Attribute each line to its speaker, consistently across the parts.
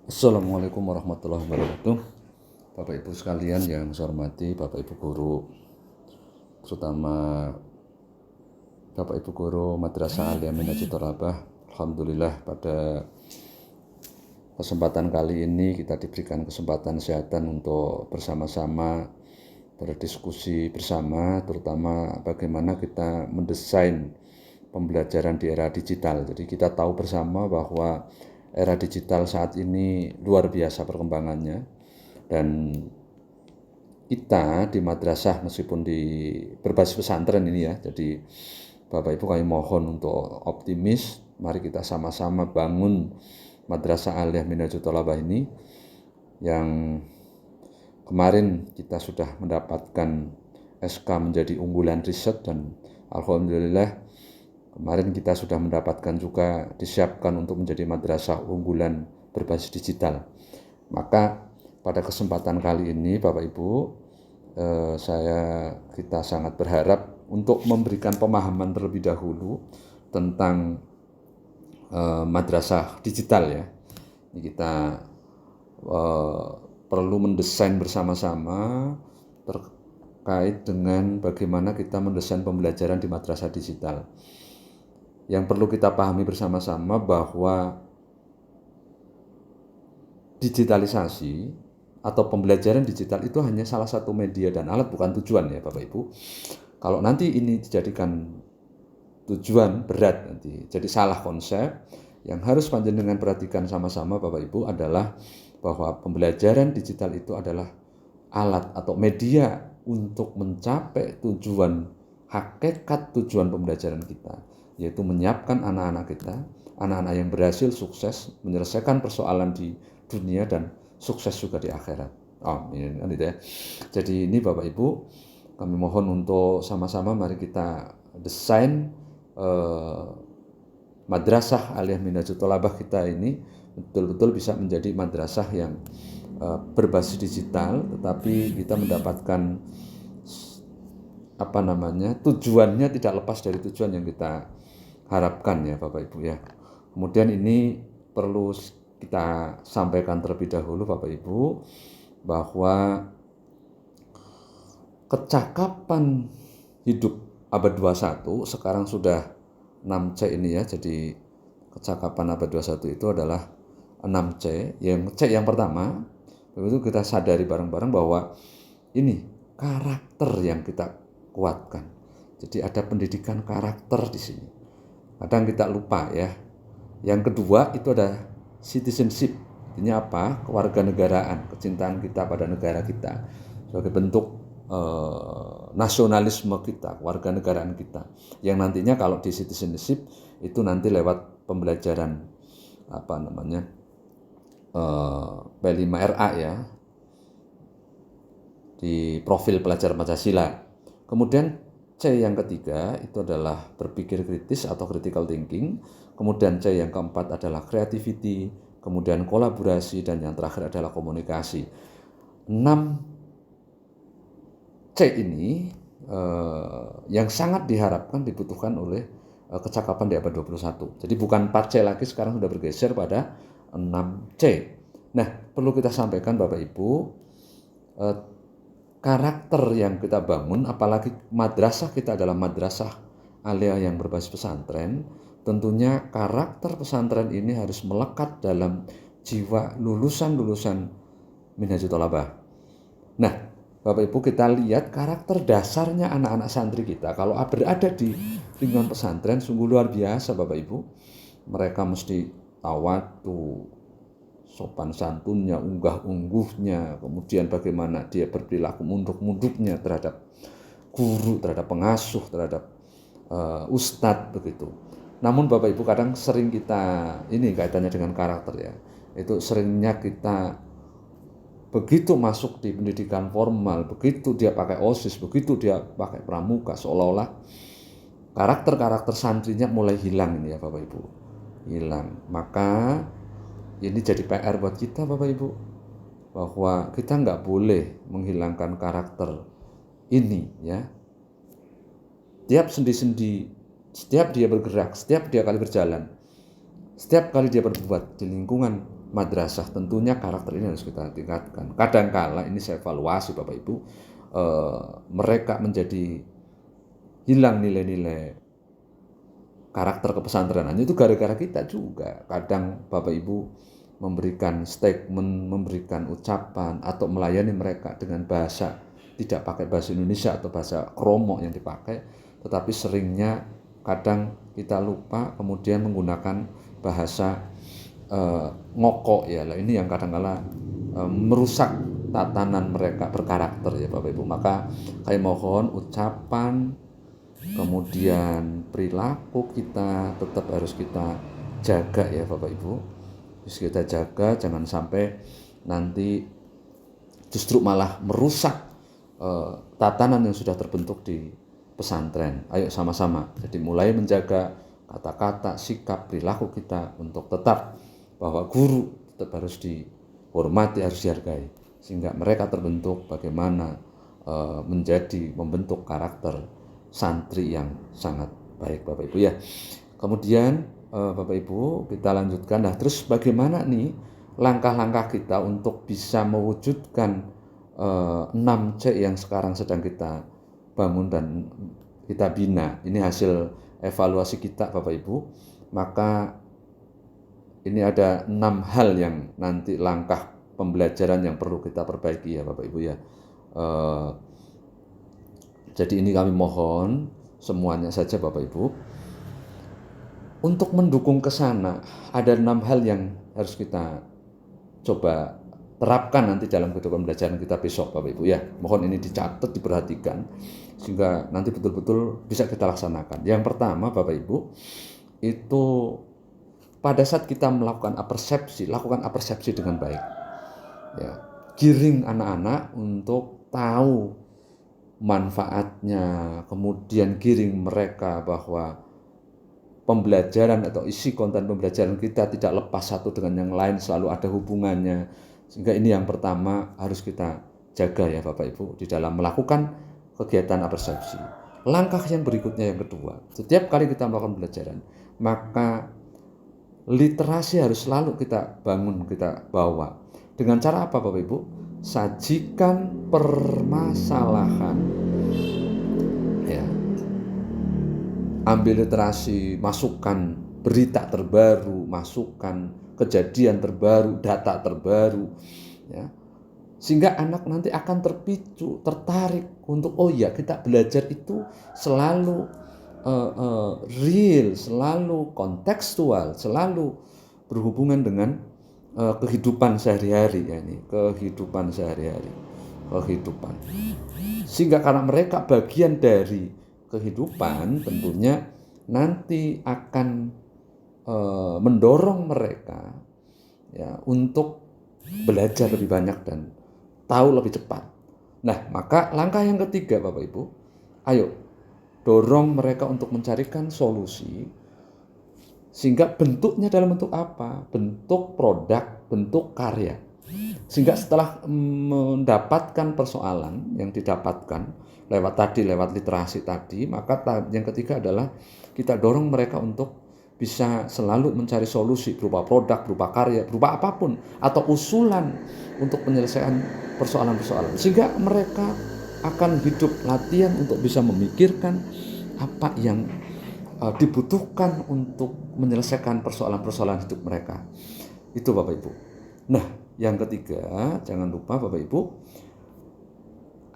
Speaker 1: Assalamualaikum warahmatullahi wabarakatuh. Bapak Ibu sekalian yang saya hormati, Bapak Ibu guru, terutama Bapak Ibu guru Madrasah Aliyah Minatul Thalabah. Alhamdulillah pada kesempatan kali ini kita diberikan kesempatan kesehatan untuk bersama-sama berdiskusi bersama, terutama bagaimana kita mendesain pembelajaran di era digital. Jadi kita tahu bersama bahwa era digital saat ini luar biasa perkembangannya, dan kita di madrasah meskipun di berbasis pesantren ini ya, jadi Bapak Ibu kami mohon untuk optimis, mari kita sama-sama bangun Madrasah Aliyah Minatul Thalabah ini yang kemarin kita sudah mendapatkan SK menjadi unggulan riset, dan alhamdulillah kemarin kita sudah mendapatkan juga disiapkan untuk menjadi madrasah unggulan berbasis digital. Maka pada kesempatan kali ini Bapak Ibu, kita sangat berharap untuk memberikan pemahaman terlebih dahulu tentang madrasah digital ya. Ini kita perlu mendesain bersama-sama terkait dengan bagaimana kita mendesain pembelajaran di madrasah digital. Yang perlu kita pahami bersama-sama bahwa digitalisasi atau pembelajaran digital itu hanya salah satu media dan alat, bukan tujuan ya Bapak Ibu. Kalau nanti ini dijadikan tujuan, berat nanti jadi salah konsep. Yang harus panjenengan perhatikan sama-sama Bapak Ibu adalah bahwa pembelajaran digital itu adalah alat atau media untuk mencapai tujuan, hakikat tujuan pembelajaran kita, yaitu menyiapkan anak-anak kita, anak-anak yang berhasil sukses menyelesaikan persoalan di dunia dan sukses juga di akhirat. Amin. Jadi ini Bapak Ibu, kami mohon untuk sama-sama mari kita desain Madrasah Aliyah Minatul Thalabah kita ini betul-betul bisa menjadi madrasah yang berbasis digital, tetapi kita mendapatkan tujuannya tidak lepas dari tujuan yang kita harapkan ya Bapak Ibu ya. Kemudian ini perlu kita sampaikan terlebih dahulu Bapak Ibu bahwa kecakapan hidup abad 21 sekarang sudah 6C ini ya. Jadi kecakapan abad 21 itu adalah 6C. Yang C yang pertama, itu kita sadari bareng-bareng bahwa ini karakter yang kita kuatkan. Jadi ada pendidikan karakter di sini. Kadang kita lupa ya. Yang kedua itu ada citizenship. Artinya apa? Kewarganegaraan, kecintaan kita pada negara kita sebagai bentuk nasionalisme kita, kewarganegaraan kita. Yang nantinya kalau di citizenship itu nanti lewat pembelajaran P5RA ya, di profil pelajar Pancasila. Kemudian C yang ketiga itu adalah berpikir kritis atau critical thinking. Kemudian C yang keempat adalah creativity, kemudian kolaborasi, dan yang terakhir adalah komunikasi. 6 C ini yang sangat diharapkan dibutuhkan oleh kecakapan di abad 21. Jadi bukan 4C lagi, sekarang sudah bergeser pada 6C. Nah, perlu kita sampaikan Bapak Ibu, karakter yang kita bangun, apalagi madrasah kita adalah madrasah aliyah yang berbasis pesantren, tentunya karakter pesantren ini harus melekat dalam jiwa lulusan-lulusan Minhajul Thalabah. Nah, Bapak Ibu, kita lihat karakter dasarnya anak-anak santri kita kalau berada di lingkungan pesantren sungguh luar biasa Bapak Ibu. Mereka mesti tawadu, sopan santunnya, unggah-ungguhnya, kemudian bagaimana dia berperilaku munduk-munduknya terhadap guru, terhadap pengasuh, terhadap ustadz begitu. Namun Bapak Ibu kadang sering kita, ini kaitannya dengan karakter ya, itu seringnya kita begitu masuk di pendidikan formal, begitu dia pakai OSIS, begitu dia pakai pramuka, seolah-olah karakter-karakter santrinya mulai hilang ini ya Bapak Ibu. Hilang. Maka ini jadi PR buat kita Bapak Ibu, bahwa kita nggak boleh menghilangkan karakter ini ya. Setiap sendi-sendi, setiap dia bergerak, setiap dia kali berjalan, setiap kali dia berbuat di lingkungan madrasah, tentunya karakter ini harus kita tingkatkan. Kadangkala ini saya evaluasi Bapak Ibu, mereka menjadi hilang nilai-nilai karakter kepesantrenannya itu gara-gara kita juga. Kadang Bapak Ibu memberikan statement, memberikan ucapan atau melayani mereka dengan bahasa tidak pakai bahasa Indonesia atau bahasa kromo yang dipakai, tetapi seringnya kadang kita lupa kemudian menggunakan bahasa ngokok ya. Ini yang kadang-kala merusak tatanan mereka berkarakter ya Bapak Ibu. Maka kami mohon ucapan kemudian perilaku kita tetap harus kita jaga ya Bapak Ibu. Harus kita jaga, jangan sampai nanti justru malah merusak tatanan yang sudah terbentuk di pesantren. Ayo sama-sama. Jadi mulai menjaga kata-kata, sikap, perilaku kita untuk tetap bahwa guru tetap harus dihormati, harus dihargai. Sehingga mereka terbentuk bagaimana membentuk karakter santri yang sangat baik Bapak Ibu ya. Kemudian Bapak Ibu kita lanjutkan. Nah terus bagaimana nih langkah-langkah kita untuk bisa mewujudkan 6C yang sekarang sedang kita bangun dan kita bina. Ini hasil evaluasi kita Bapak Ibu. Maka ini ada 6 hal yang nanti langkah pembelajaran yang perlu kita perbaiki ya Bapak Ibu ya. Jadi ini kami mohon semuanya saja Bapak Ibu untuk mendukung ke sana. Ada 6 hal yang harus kita coba terapkan nanti dalam kehidupan pembelajaran kita besok Bapak Ibu ya. Mohon ini dicatat, diperhatikan sehingga nanti betul-betul bisa kita laksanakan. Yang pertama Bapak Ibu, itu pada saat kita melakukan apersepsi, lakukan apersepsi dengan baik. Ya, giring anak-anak untuk tahu manfaatnya, kemudian giring mereka bahwa pembelajaran atau isi konten pembelajaran kita tidak lepas satu dengan yang lain, selalu ada hubungannya. Sehingga ini yang pertama harus kita jaga ya Bapak Ibu di dalam melakukan kegiatan apersepsi. Langkah yang berikutnya yang kedua, setiap kali kita melakukan pembelajaran, maka literasi harus selalu kita bangun, kita bawa. Dengan cara apa Bapak Ibu? Sajikan permasalahan. Ya. Ambil literasi, masukkan berita terbaru, masukkan kejadian terbaru, data terbaru, ya. Sehingga anak nanti akan terpicu, tertarik untuk oh ya kita belajar itu selalu real, selalu kontekstual, selalu berhubungan dengan kehidupan sehari-hari ya ini, kehidupan sehari-hari, kehidupan. Sehingga karena mereka bagian dari kehidupan, tentunya nanti akan mendorong mereka ya untuk belajar lebih banyak dan tahu lebih cepat. Nah, maka langkah yang ketiga Bapak Ibu, ayo dorong mereka untuk mencarikan solusi sehingga bentuknya dalam bentuk apa? Bentuk produk, bentuk karya. Sehingga setelah mendapatkan persoalan yang didapatkan lewat literasi tadi, maka yang ketiga adalah kita dorong mereka untuk bisa selalu mencari solusi berupa produk, berupa karya, berupa apapun, atau usulan untuk penyelesaian persoalan-persoalan. Sehingga mereka akan hidup latihan untuk bisa memikirkan apa yang dibutuhkan untuk menyelesaikan persoalan-persoalan hidup mereka. Itu Bapak Ibu. Nah, yang ketiga, jangan lupa Bapak Ibu,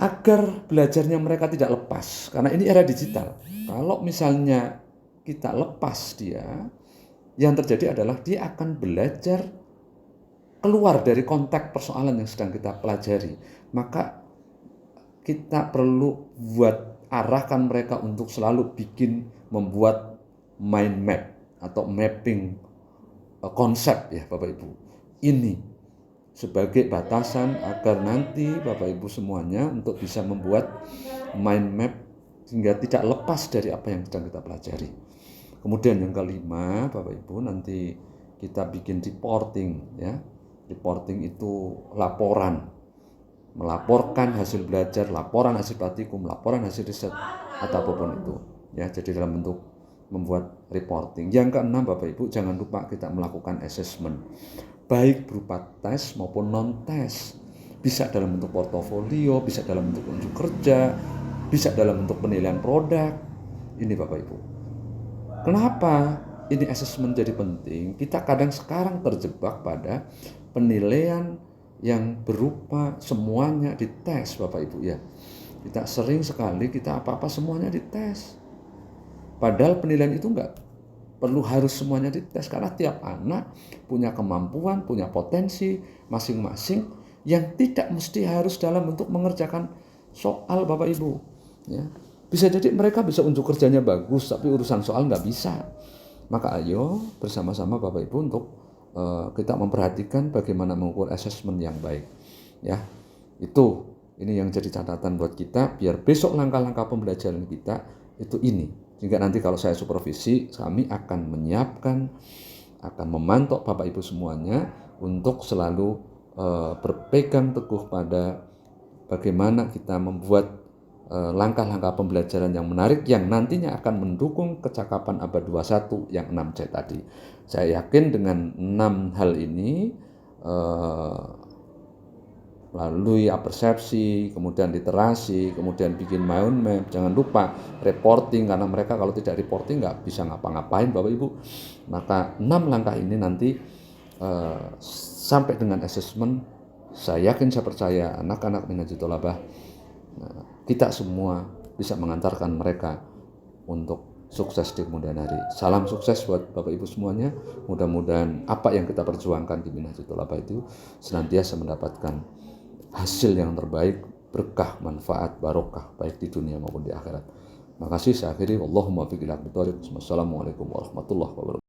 Speaker 1: agar belajarnya mereka tidak lepas. Karena ini era digital. Kalau misalnya kita lepas dia, yang terjadi adalah dia akan belajar keluar dari konteks persoalan yang sedang kita pelajari. Maka kita perlu arahkan mereka untuk selalu membuat mind map atau mapping konsep ya Bapak Ibu. Ini sebagai batasan agar nanti Bapak Ibu semuanya untuk bisa membuat mind map sehingga tidak lepas dari apa yang sedang kita pelajari. Kemudian yang kelima Bapak Ibu, nanti kita bikin reporting ya. Reporting itu laporan, melaporkan hasil belajar, laporan hasil praktikum, laporan hasil riset atau apapun itu ya. Jadi dalam bentuk membuat reporting. Yang keenam Bapak Ibu, jangan lupa kita melakukan assessment. baik berupa tes maupun non-tes. Bisa dalam bentuk portofolio, bisa dalam bentuk unjuk kerja, bisa dalam bentuk penilaian produk. Ini Bapak Ibu. Kenapa ini asesmen jadi penting? Kita kadang sekarang terjebak pada penilaian yang berupa semuanya dites Bapak Ibu ya. Kita sering sekali kita apa-apa semuanya dites. Padahal penilaian itu enggak perlu harus semuanya dites, karena tiap anak punya kemampuan, punya potensi masing-masing yang tidak mesti harus dalam bentuk mengerjakan soal Bapak Ibu ya. Bisa jadi mereka bisa unjuk kerjanya bagus, tapi urusan soal nggak bisa. Maka ayo bersama-sama Bapak Ibu untuk kita memperhatikan bagaimana mengukur asesmen yang baik ya. Ini yang jadi catatan buat kita, biar besok langkah-langkah pembelajaran kita itu ini. Sehingga nanti kalau saya supervisi, kami akan menyiapkan, akan memantau Bapak Ibu semuanya untuk selalu berpegang teguh pada bagaimana kita membuat langkah-langkah pembelajaran yang menarik yang nantinya akan mendukung kecakapan abad 21 yang 6C tadi. Saya yakin dengan 6 hal ini, melalui persepsi, kemudian literasi, kemudian bikin mind map, jangan lupa reporting, karena mereka kalau tidak reporting nggak bisa ngapa-ngapain Bapak Ibu. Maka 6 langkah ini nanti sampai dengan assessment, saya yakin, saya percaya anak-anak Minhajul Thalabah, kita semua bisa mengantarkan mereka untuk sukses di kemudian hari. Salam sukses buat Bapak Ibu semuanya. Mudah-mudahan apa yang kita perjuangkan di Minhajul Thalabah itu senantiasa mendapatkan hasil yang terbaik, berkah, manfaat, barokah baik di dunia maupun di akhirat. Makasih, saya akhiri. Wallahumma fiqh ila aqwamit thoriq. Wassalamualaikum warahmatullahi wabarakatuh.